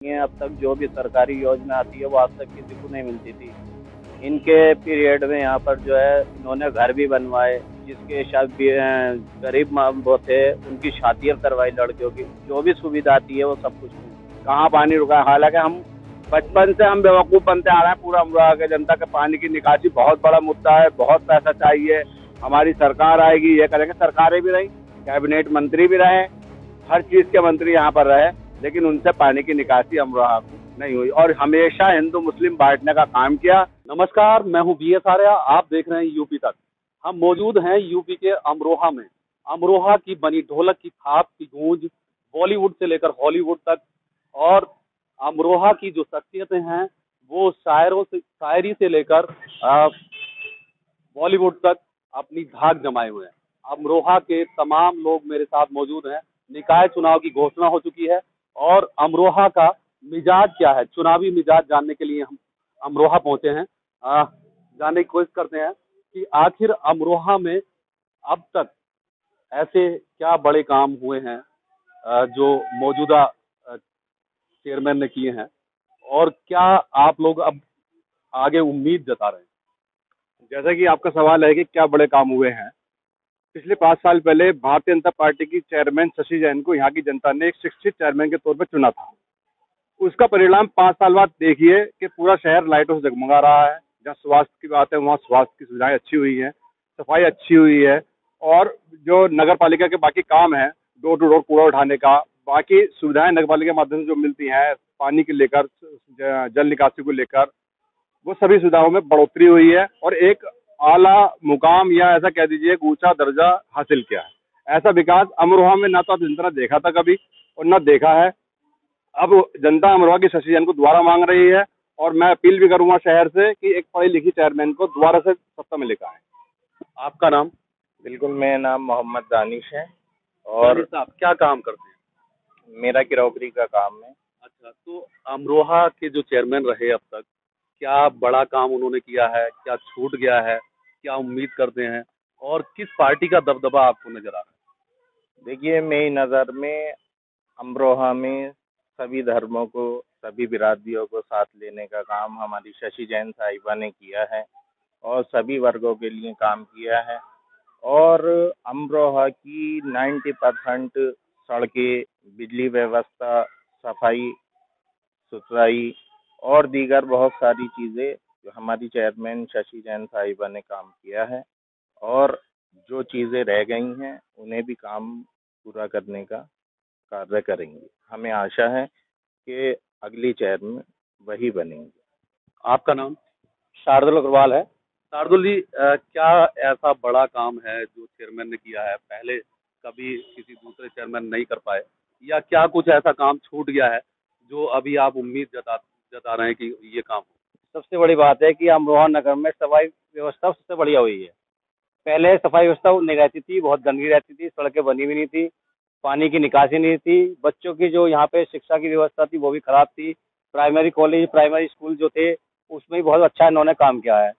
ये अब तक जो भी सरकारी योजना आती है वो आज तक किसी को नहीं मिलती थी। इनके पीरियड में यहाँ पर जो है इन्होंने घर भी बनवाए, जिसके गरीब वो थे उनकी शादियाँ करवाई लड़कियों की, जो भी सुविधा आती है वो सब कुछ मिली। कहाँ पानी रुका है? हालांकि हम बचपन से हम बेवकूफ़ बनते आ रहे हैं। पूरा अमरोहा के जनता के पानी की निकासी बहुत बड़ा मुद्दा है, बहुत पैसा चाहिए। हमारी सरकार आएगी, ये करेंगे। सरकारें भी रही, कैबिनेट मंत्री भी रहे, हर चीज़ के मंत्री यहाँ पर रहे, लेकिन उनसे पानी की निकासी अमरोहा को नहीं हुई और हमेशा हिंदू मुस्लिम बांटने का काम किया। नमस्कार, मैं हूं बी एस आर्या। आप देख रहे हैं यूपी तक। हम मौजूद हैं यूपी के अमरोहा में। अमरोहा की बनी ढोलक की थाप की गूंज बॉलीवुड से लेकर हॉलीवुड तक, और अमरोहा की जो शख्सियतें हैं वो शायरी से लेकर बॉलीवुड तक अपनी धाक जमाए हुए हैं। अमरोहा के तमाम लोग मेरे साथ मौजूद हैं। निकाय चुनाव की घोषणा हो चुकी है और अमरोहा का मिजाज क्या है, चुनावी मिजाज जानने के लिए हम अमरोहा पहुंचे हैं। जानने की कोशिश करते हैं कि आखिर अमरोहा में अब तक ऐसे क्या बड़े काम हुए हैं जो मौजूदा चेयरमैन ने किए हैं, और क्या आप लोग अब आगे उम्मीद जता रहे हैं। जैसा कि आपका सवाल है कि क्या बड़े काम हुए हैं। पिछले 5 साल पहले भारतीय जनता पार्टी की चेयरमैन शशि जैन को यहाँ की जनता ने एक शिक्षित चेयरमैन के तौर पर चुना था। उसका परिणाम 5 साल बाद देखिए कि पूरा शहर लाइटों से जगमगा रहा है। जहाँ स्वास्थ्य की बात है वहाँ स्वास्थ्य की सुविधाएं अच्छी हुई हैं, सफाई अच्छी हुई है, और जो नगर पालिका के बाकी काम है, डोर टू डोर कूड़ा उठाने का, बाकी सुविधाएं नगर पालिका के माध्यम से जो मिलती हैं, पानी के लेकर, जल निकासी को लेकर, वो सभी सुविधाओं में बढ़ोतरी हुई है और एक आला मुकाम या ऐसा कह दीजिए एक ऊंचा दर्जा हासिल किया है। ऐसा विकास अमरोहा में ना तो आप जितना देखा था कभी और ना देखा है। अब जनता अमरोहा की शशि जैन को दोबारा मांग रही है और मैं अपील भी करूंगा शहर से कि एक पढ़ी लिखी चेयरमैन को दोबारा से सत्ता में लेकर आए। आपका नाम? बिल्कुल, मेरा नाम मोहम्मद दानिश है और साहब क्या काम करते हैं? मेरा क्रॉकरी का काम है। अच्छा, तो अमरोहा के जो चेयरमैन रहे अब तक, क्या बड़ा काम उन्होंने किया है, क्या छूट गया है, क्या उम्मीद करते हैं, और किस पार्टी का दबदबा आपको नजर आ रहा है? देखिए, मेरी नज़र में अमरोहा में सभी धर्मों को, सभी बिरादरियों को साथ लेने का काम हमारी शशि जैन साहिबा ने किया है और सभी वर्गों के लिए काम किया है। और अमरोहा की 90% सड़कें, बिजली व्यवस्था, सफाई सुथराई और दीगर बहुत सारी चीज़ें जो हमारी चेयरमैन शशि जैन साहिबा ने काम किया है, और जो चीज़ें रह गई हैं उन्हें भी काम पूरा करने का कार्य करेंगे। हमें आशा है कि अगली चेयरमैन वही बनेंगे। आपका नाम? शार्दुल अग्रवाल है। शार्दुल जी, क्या ऐसा बड़ा काम है जो चेयरमैन ने किया है, पहले कभी किसी दूसरे चेयरमैन नहीं कर पाए, या क्या कुछ ऐसा काम छूट गया है जो अभी आप उम्मीद जता रहे हैं कि ये काम हो? सबसे बड़ी बात है कि अमरोहा नगर में सफाई व्यवस्था सबसे बढ़िया हुई है। पहले सफाई व्यवस्था नहीं रहती थी, बहुत गंदगी रहती थी, सड़कें बनी हुई नहीं थी, पानी की निकासी नहीं थी, बच्चों की जो यहाँ पे शिक्षा की व्यवस्था थी वो भी खराब थी। प्राइमरी कॉलेज, प्राइमरी स्कूल जो थे उसमें भी बहुत अच्छा इन्होंने काम किया है।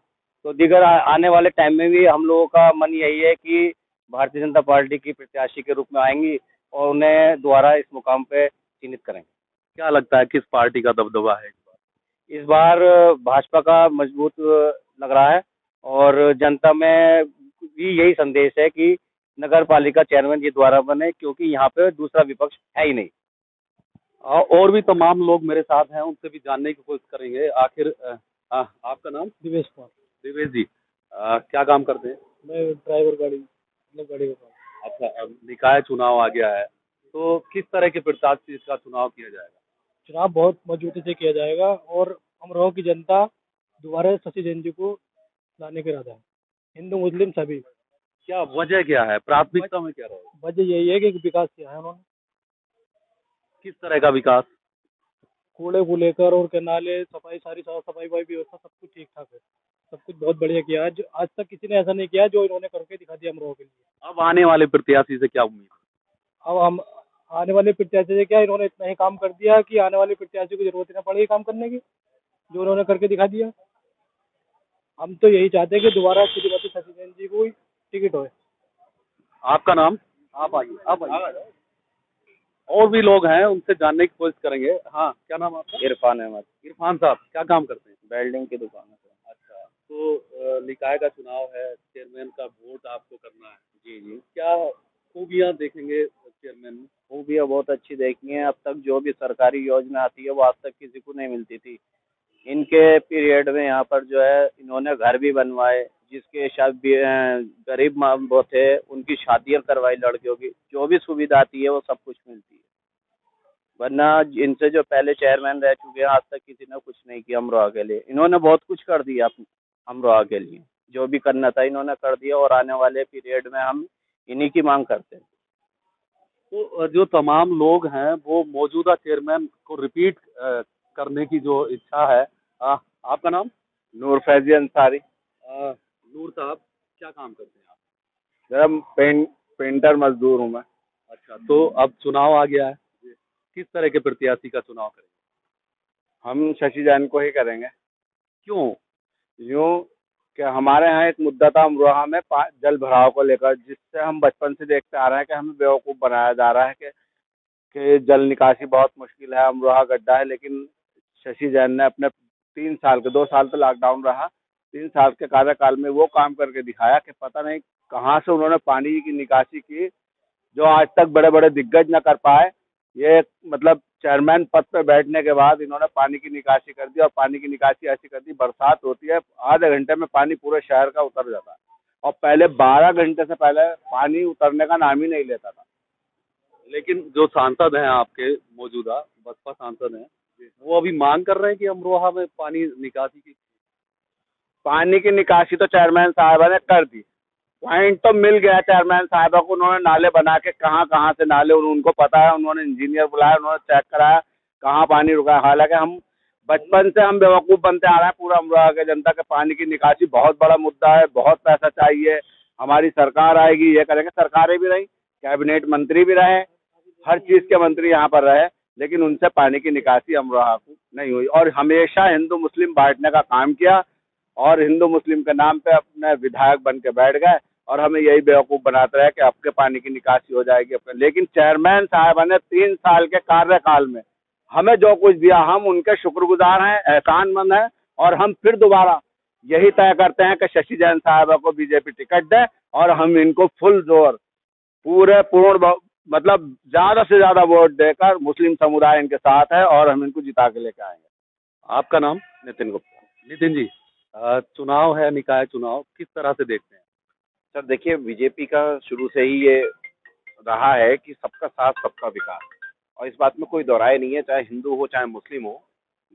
तो दीगर आने वाले टाइम में भी हम लोगों का मन यही है कि भारतीय जनता पार्टी की प्रत्याशी के रूप में आएंगी और उन्हें दोबारा इस मुकाम पे चिन्हित करेंगे। क्या लगता है किस पार्टी का दबदबा है इस बार भाजपा का मजबूत लग रहा है और जनता में भी यही संदेश है कि नगर पालिका चेयरमैन ये दोबारा बने, क्योंकि यहाँ पे दूसरा विपक्ष है ही नहीं। और भी तमाम लोग मेरे साथ हैं, उनसे भी जानने की कोशिश करेंगे। आखिर आपका नाम? दिवेश कुमार। दिवेश जी, क्या काम करते हैं? मैं ड्राइवर गाड़ी, मतलब गाड़ी का काम। अच्छा, अब निकाय चुनाव आ गया है, तो किस तरह के प्रत्याशी का चुनाव किया जाएगा? चुनाव बहुत मजबूती से किया जाएगा और अमरोहा की जनता दोबारा शशि जैन जी को लाने के इरादा है, हिंदू मुस्लिम सभी। क्या वजह क्या है, प्राथमिकता में क्या रहेगा? वजह यही है कि विकास किया है उन्होंने, किस तरह का विकास? कूड़े को लेकर और नाले, सफाई, सारी साफ सफाई वाई व्यवस्था सब कुछ ठीक ठाक है, सब कुछ बहुत बढ़िया किया है। जो आज तक किसी ने ऐसा नहीं किया जो इन्होंने करके दिखा दिया अमरोहा के लिए। अब आने वाले प्रत्याशी से क्या उम्मीद? अब हम आने वाले प्रत्याशी से क्या, इन्होंने इतना ही काम कर दिया कि आने वाले प्रत्याशी को जरूरत ही ना पड़ेगी काम करने की, जो उन्होंने करके दिखा दिया। हम तो यही चाहते हैं कि दोबारा श्रीमती शशि जैन जी को टिकट होए। आपका नाम? आप आइए, आप आइए। और भी लोग हैं, उनसे जानने की कोशिश करेंगे। हाँ, क्या नाम है आपका? इरफान अहमद। इरफान साहब, क्या काम करते हैं? वेल्डिंग की दुकान है सर। अच्छा, तो निकाय का चुनाव है, चेयरमैन का वोट आपको करना है। जी जी। क्या खूबियाँ देखेंगे चेयरमैन में? खूबियाँ बहुत अच्छी देखी हैं। अब तक जो भी सरकारी योजना आती है वो आज तक किसी को नहीं मिलती थी। इनके पीरियड में यहाँ पर जो है इन्होंने घर भी बनवाए, जिसके शादी गरीब माँ वो थे उनकी शादियाँ करवाई लड़कियों की। जो भी सुविधा आती है वो सब कुछ मिलती है। वरना इनसे जो पहले चेयरमैन रह चुके हैं आज तक किसी ने कुछ नहीं किया अमरोहा के लिए। इन्होंने बहुत कुछ कर दिया अमरोहा के लिए। जो भी करना था इन्होंने कर दिया और आने वाले पीरियड में हम इन्हीं की मांग करते हैं। तो जो तमाम लोग हैं वो मौजूदा चेयरमैन को रिपीट करने की जो इच्छा है। आपका नाम? नूर फैजी अंसारी। नूर साहब, क्या काम करते हैं आप? सर पेंटर मजदूर हूँ मैं। अच्छा, तो अब चुनाव आ गया है, किस तरह के प्रत्याशी का चुनाव करेंगे? हम शशि जैन को ही करेंगे। क्यों? यूँ कि हमारे यहाँ एक मुद्दा था अमरोहा में जल भराव को लेकर, जिससे हम बचपन से देखते आ रहे हैं कि हमें बेवकूफ़ बनाया जा रहा है कि जल निकासी बहुत मुश्किल है, अमरोहा गड्ढा है। लेकिन शशि जैन ने अपने 3 साल के 2 साल तो लॉकडाउन रहा, 3 साल के कार्यकाल में वो काम करके दिखाया कि पता नहीं कहाँ से उन्होंने पानी की निकासी की, जो आज तक बड़े बड़े दिग्गज न कर पाए। ये मतलब चेयरमैन पद पे बैठने के बाद इन्होंने पानी की निकासी कर दी, और पानी की निकासी ऐसी कर दी, बरसात होती है आधे घंटे में पानी पूरे शहर का उतर जाता है, और पहले 12 घंटे से पहले पानी उतरने का नाम ही नहीं लेता था। लेकिन जो सांसद हैं आपके मौजूदा बसपा सांसद हैं, वो अभी मांग कर रहे हैं कि अमरोहा में पानी निकासी की। पानी की निकासी तो चेयरमैन साहबा ने कर दी, पॉइंट तो मिल गया चेयरमैन साहबा को। उन्होंने नाले बना के कहाँ कहाँ से नाले उनको पता है, उन्होंने इंजीनियर बुलाया, उन्होंने चेक कराया कहाँ पानी रुका है। हालांकि हम बचपन से हम बेवकूफ़ बनते आ रहे हैं पूरा अमरोहा के जनता के। पानी की निकासी बहुत बड़ा मुद्दा है, बहुत पैसा चाहिए, हमारी सरकार आएगी ये करेंगे। सरकारें भी रही, कैबिनेट मंत्री भी रहे, हर चीज़ के मंत्री यहाँ पर रहे, लेकिन उनसे पानी की निकासी अमरोहा को नहीं हुई। और हमेशा हिंदू मुस्लिम बांटने का काम किया, और हिंदू मुस्लिम के नाम पे अपने विधायक बन के बैठ गए, और हमें यही बेवकूफ़ बनाते रहे कि आपके पानी की निकासी हो जाएगी अपने। लेकिन चेयरमैन साहब ने 3 साल के कार्यकाल में हमें जो कुछ दिया, हम उनके शुक्रगुजार हैं, एहसानमंद हैं, और हम फिर दोबारा यही तय करते हैं कि शशि जैन साहब को बीजेपी टिकट दे, और हम इनको फुल जोर पूर्ण मतलब ज़्यादा से ज़्यादा वोट देकर, मुस्लिम समुदाय इनके साथ है और हम इनको जिता के लेके आएंगे। आपका नाम? नितिन गुप्ता। नितिन जी, चुनाव है, निकाय चुनाव, किस तरह से देखते हैं? सर देखिए, बीजेपी का शुरू से ही ये रहा है कि सबका साथ सबका विकास, और इस बात में कोई दो राय नहीं है, चाहे हिंदू हो चाहे मुस्लिम हो।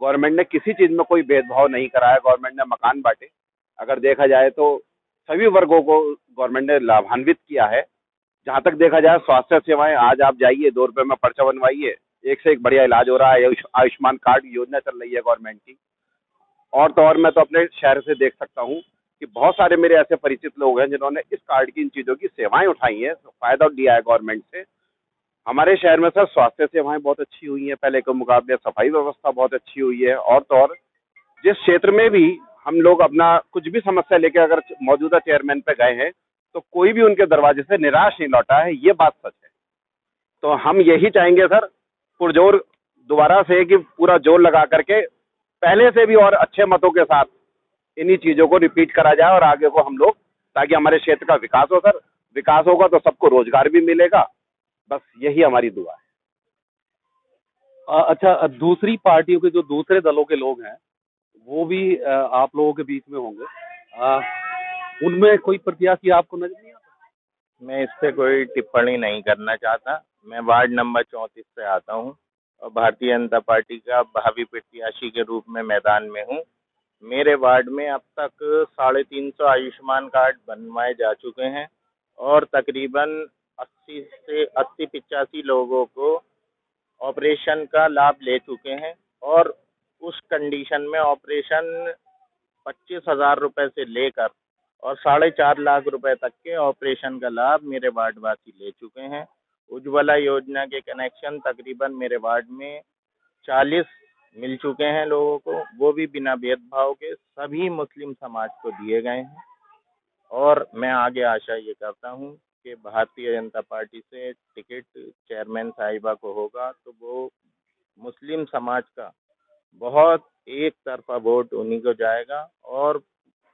गवर्नमेंट ने किसी चीज़ में कोई भेदभाव नहीं करा है। गवर्नमेंट ने मकान बांटे, अगर देखा जाए तो सभी वर्गों को गवर्नमेंट ने लाभान्वित किया है। जहाँ तक देखा जाए स्वास्थ्य सेवाएं, आज आप जाइए 2 रुपये में पर्चा बनवाइए, एक से एक बढ़िया इलाज हो रहा है। आयुष्मान कार्ड योजना चल रही है गवर्नमेंट की। और तो और मैं तो अपने शहर से देख सकता हूँ कि बहुत सारे मेरे ऐसे परिचित लोग हैं जिन्होंने इस कार्ड की इन चीज़ों की सेवाएं उठाई हैं, फ़ायदा लिया है गवर्नमेंट से। हमारे शहर में सर स्वास्थ्य सेवाएं बहुत अच्छी हुई हैं पहले के मुकाबले, सफाई व्यवस्था बहुत अच्छी हुई है। और तो और जिस क्षेत्र में भी हम लोग अपना कुछ भी समस्या लेके अगर मौजूदा चेयरमैन पे गए हैं, तो कोई भी उनके दरवाजे से निराश नहीं लौटा है, ये बात सच है। तो हम यही चाहेंगे सर, पुरजोर दोबारा से कि पूरा जोर लगा करके पहले से भी और अच्छे मतों के साथ इन्हीं चीज़ों को रिपीट करा जाए, और आगे को हम लोग, ताकि हमारे क्षेत्र का विकास हो सर। विकास होगा तो सबको रोजगार भी मिलेगा, बस यही हमारी दुआ है। अच्छा, दूसरी पार्टियों के जो दूसरे दलों के लोग हैं वो भी आप लोगों के बीच में होंगे, उनमें कोई प्रत्याशी आपको नजर नहीं आता? मैं इस पे कोई टिप्पणी नहीं करना चाहता। मैं वार्ड नंबर 34 से आता हूँ और भारतीय जनता पार्टी का भावी प्रत्याशी के रूप में मैदान में हूँ। मेरे वार्ड में अब तक 350 आयुष्मान कार्ड बनवाए जा चुके हैं, और तकरीबन 80 से 85 लोगों को ऑपरेशन का लाभ ले चुके हैं। और उस कंडीशन में ऑपरेशन 25,000 रुपये से लेकर और 4.5 लाख रुपए तक के ऑपरेशन का लाभ मेरे वार्डवासी ले चुके हैं। उज्ज्वला योजना के कनेक्शन तकरीबन मेरे वार्ड में 40 मिल चुके हैं लोगों को, वो भी बिना भेदभाव के सभी मुस्लिम समाज को दिए गए हैं। और मैं आगे आशा ये करता हूँ कि भारतीय जनता पार्टी से टिकट चेयरमैन साहिबा को होगा तो वो मुस्लिम समाज का बहुत एक तरफा वोट उन्हीं को जाएगा और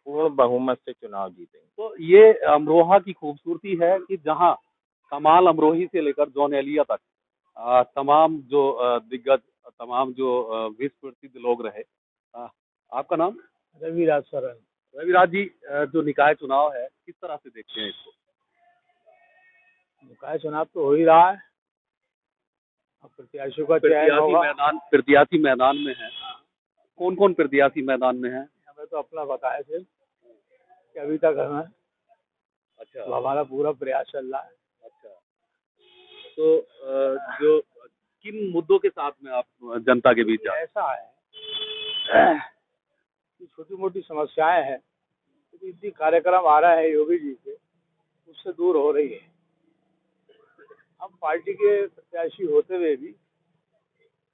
पूर्ण बहुमत से चुनाव जीतेंगे। तो ये अमरोहा की खूबसूरती है कि जहां कमाल अमरोही से लेकर जॉन एलिया तक तमाम जो दिग्गज, तमाम जो विश्व प्रसिद्ध लोग रहे। आपका नाम? रविराज सरन। रविराज जी, जो निकाय चुनाव है किस तरह से देखते हैं इसको? निकाय चुनाव तो हो ही रहा है, अब प्रत्याशियों का चयन होगा। प्रत्याशी मैदान में है। कौन कौन प्रत्याशी मैदान में है? हमें तो अपना पता है सिर्फ कि अभी तक हमें, अच्छा, तो हमारा पूरा प्रयास चल रहा है। अच्छा। तो जो किन मुद्दों के साथ में आप जनता के बीच जाए? ऐसा है कि छोटी मोटी समस्याएं हैं, क्योंकि इतनी कार्यक्रम आ रहा है योगी जी के, उससे दूर हो रही है। हम पार्टी के प्रत्याशी होते हुए भी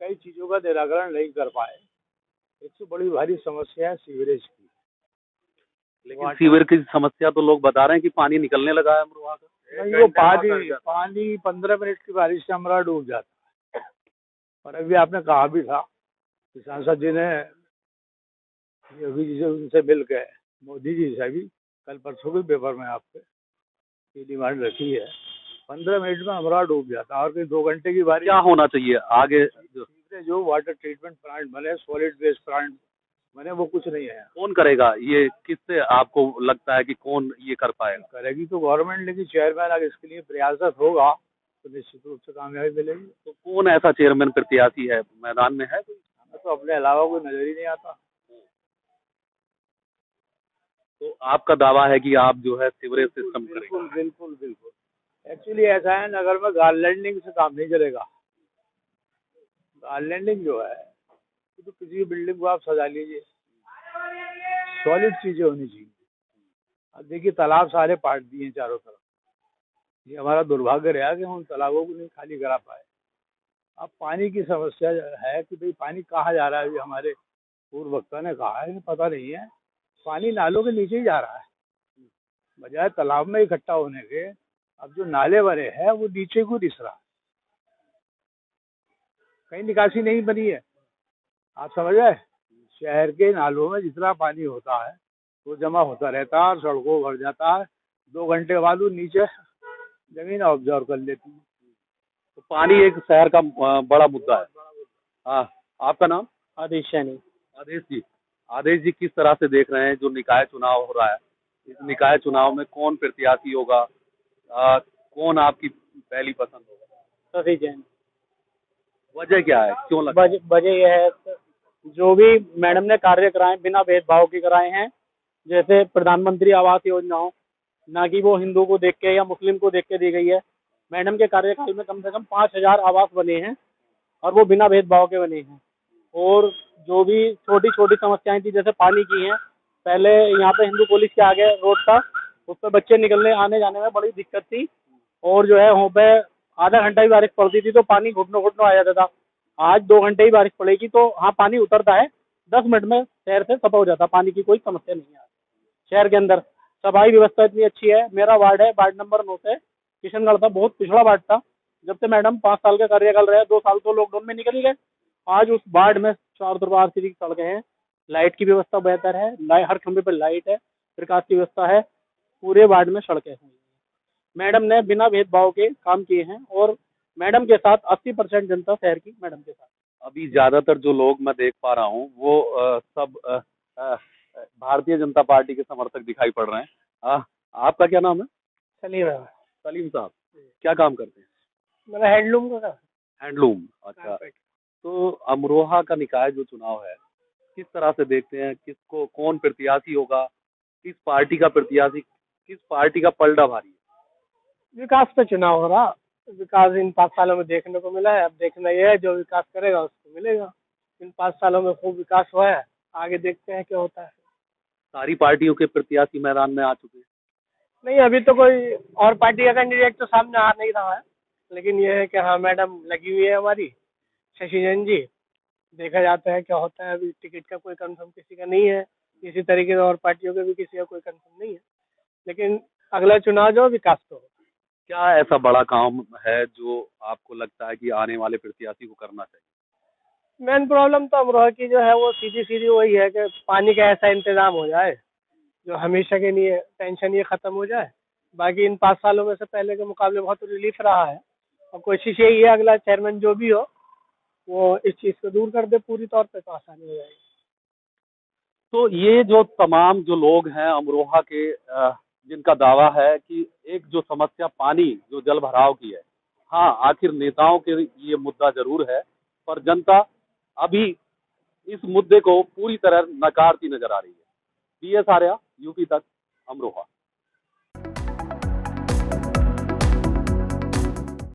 कई चीजों का निराकरण नहीं कर पाए। एक तो बड़ी भारी समस्या है सीवरेज की। लेकिन सीवर की समस्या तो लोग बता रहे हैं कि पानी निकलने लगा है अमरोहा का। नहीं, वो पानी 15 मिनट की बारिश से अमरा डूब जाता है। और अभी आपने कहा भी था कि सांसद जी ने योगी जी से उनसे मिल के मोदी जी से भी कल परसों के पेपर में आपके ये डिमांड रखी है। 15 मिनट में अमरा डूब जाता है और कहीं 2 घंटे की बारिश। क्या होना चाहिए आगे? जो वाटर ट्रीटमेंट प्लांट बने, सॉलिड वेस्ट प्लांट बने, वो कुछ नहीं है। कौन करेगा ये? किससे आपको लगता है कि कौन ये कर पाएगा? करेगी तो गवर्नमेंट, लेकिन चेयरमैन अगर इसके लिए प्रयासरत होगा तो निश्चित रूप से कामयाबी मिलेगी। तो कौन ऐसा चेयरमैन प्रत्याशी है मैदान में है? हमें तो अपने अलावा कोई नजर ही नहीं आता। तो आपका दावा है कि आप जो है सीवरेज सिस्टम करेंगे? बिल्कुल बिल्कुल बिल्कुल। एक्चुअली ऐसा है, नगर में गार्लैंडिंग से काम नहीं चलेगा। गार्लैंडिंग जो है तो किसी भी बिल्डिंग को आप सजा लीजिए, सॉलिड चीजें होनी चाहिए। अब देखिए तालाब सारे पाट दिए हैं चारों तरफ। ये हमारा दुर्भाग्य रहा कि हम तालाबों को नहीं खाली करा पाए। अब पानी की समस्या है कि भाई पानी कहाँ जा रहा है। अभी हमारे पूर्व वक्ता ने कहा है कि पता नहीं है, पानी नालों के नीचे ही जा रहा है बजाय तालाब में इकट्ठा होने के। अब जो नाले बने हैं वो नीचे को रिस रहा है, कहीं निकासी नहीं बनी है। आप समझ रहे? शहर के नालों में जितना पानी होता है वो जमा होता रहता है और सड़कों भर जाता है। 2 घंटे बाद वो नीचे जमीन ऑब्जर्व कर लेती है। तो पानी एक शहर का बड़ा मुद्दा है। हाँ, आपका नाम? आदेश सैनी। आदेश जी किस तरह से देख रहे हैं जो निकाय चुनाव हो रहा है? इस निकाय चुनाव में कौन प्रत्याशी होगा? कौन आपकी पहली पसंद होगा? शशि जैन। वजह क्या है, क्यों लगता है? वजह यह है जो भी मैडम ने कार्य कराए बिना भेदभाव के कराए हैं। जैसे प्रधानमंत्री आवास योजना हो, ना कि वो हिंदू को देख के या मुस्लिम को देख के दी गई है। मैडम के कार्यकाल में कम से कम 5000 आवास बने हैं और वो बिना भेदभाव के बने हैं। और जो भी छोटी छोटी समस्याएं थी जैसे पानी की हैं, पहले यहाँ पे हिंदू कॉलेज के आगे रोड था, उस पर बच्चे निकलने आने जाने में बड़ी दिक्कत थी। और जो है वहाँ पे आधा घंटा ही बारिश पड़ती थी तो पानी घुटनों घुटनों आ जाता था। आज 2 घंटे ही बारिश पड़ेगी तो हाँ पानी उतरता है, 10 मिनट में शहर से सफा हो जाता। पानी की कोई समस्या नहीं है शहर के अंदर। सफाई व्यवस्था इतनी अच्छी है। मेरा वार्ड है, वार्ड नंबर 9 से किशनगढ़ था, बहुत पिछड़ा वार्ड था। जब से मैडम 5 साल का कार्यकाल रहे, 2 साल तो लॉकडाउन में निकल ही गए। आज उस वार्ड में 4 तरफ आरसीसी की सड़कें हैं, लाइट की व्यवस्था बेहतर है, हर खंभे पर लाइट है, प्रकाश की व्यवस्था है, पूरे वार्ड में सड़कें हैं। मैडम ने बिना भेदभाव के काम किए हैं और मैडम के साथ 80% जनता शहर की मैडम के साथ। अभी ज्यादातर जो लोग मैं देख पा रहा हूँ वो सब भारतीय जनता पार्टी के समर्थक दिखाई पड़ रहे हैं। आपका क्या नाम है? सलीम साहब, क्या काम करते हैं? मेरा हैंडलूम का। हैंडलूम, अच्छा। तो अमरोहा का निकाय जो चुनाव है किस तरह से देखते हैं? किसको, कौन प्रत्याशी होगा? किस पार्टी का प्रत्याशी, किस पार्टी का पलड़ा भारी है? विकास पे चुनाव हो रहा। विकास इन 5 सालों में देखने को मिला है। अब देखना यह है जो विकास करेगा उसको मिलेगा। इन 5 सालों में खूब विकास हुआ है, आगे देखते हैं क्या होता है। सारी पार्टियों के प्रत्याशी मैदान में आ चुके हैं? नहीं, अभी तो कोई और पार्टी का कैंडिडेट तो सामने आ नहीं रहा है, लेकिन ये है कि हाँ मैडम लगी हुई है हमारी शशि जैन जी। देखा जाता है क्या होता है। अभी टिकट का कोई कंफर्म किसी का नहीं है, इसी तरीके से और पार्टियों का भी किसी का कोई कंफर्म नहीं है, लेकिन अगला चुनाव जो विकास तो क्या ऐसा बड़ा काम है जो आपको लगता है कि आने वाले प्रत्याशी को करना चाहिए? मेन प्रॉब्लम तो अमरोहा की जो है वो सीधी सीधी वही है कि पानी का ऐसा इंतजाम हो जाए जो हमेशा के लिए टेंशन ये ख़त्म हो जाए। बाकी इन 5 सालों में से पहले के मुकाबले बहुत रिलीफ रहा है और कोशिश यही है अगला चेयरमैन जो भी हो वो इस चीज़ को दूर कर दे पूरी तौर पे, तो आसानी हो जाएगी। तो ये जो तमाम जो लोग हैं अमरोहा के जिनका दावा है कि एक जो समस्या पानी जो जल भराव की है, हाँ आखिर नेताओं के ये मुद्दा जरूर है, पर जनता अभी इस मुद्दे को पूरी तरह नकारती नजर आ रही है। BS आर्या, UP तक, अमरोहा।